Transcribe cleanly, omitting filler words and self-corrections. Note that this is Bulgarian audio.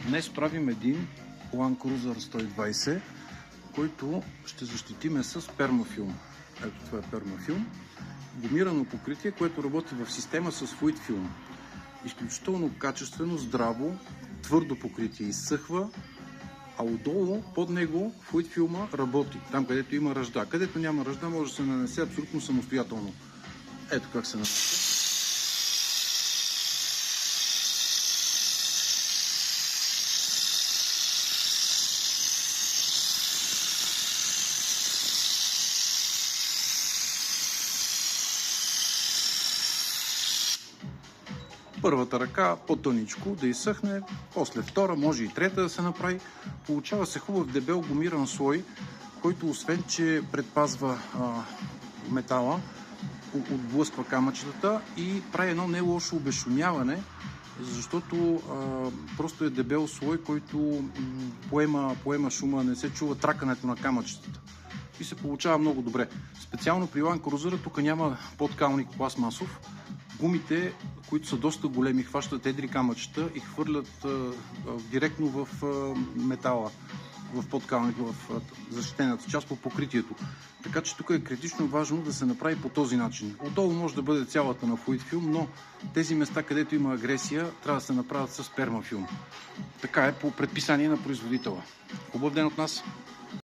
Днес правим един Land Cruiser 120, който ще защитиме с пермафилм. Ето това е пермафилм. Гумирано покритие, което работи в система с флуид филм. Изключително качествено, здраво, твърдо покритие, изсъхва, а отдолу, под него, флуид филма работи. Там, където има ръжда. Където няма ръжда, може да се нанесе абсолютно самостоятелно. Ето как се нанесе. Първата ръка по-тъничко да изсъхне, после втора, може и трета да се направи. Получава се хубав дебел гумиран слой, който освен, че предпазва метала, отблъсква камъчетата и прави едно не лошо обезшумяване, защото просто е дебел слой, който поема шума, не се чува тракането на камъчетата. И се получава много добре. Специално при Land Cruiser тук няма подкалник пластмасов. Гумите, които са доста големи, хващат едри камъчета и хвърлят директно в метала, в подкалник, в защитената част по покритието. Така че тук е критично важно да се направи по този начин. Отдолу може да бъде цялата на флуид филм, но тези места, където има агресия, трябва да се направят с пермафилм. Така е по предписание на производителя. Хубав ден от нас!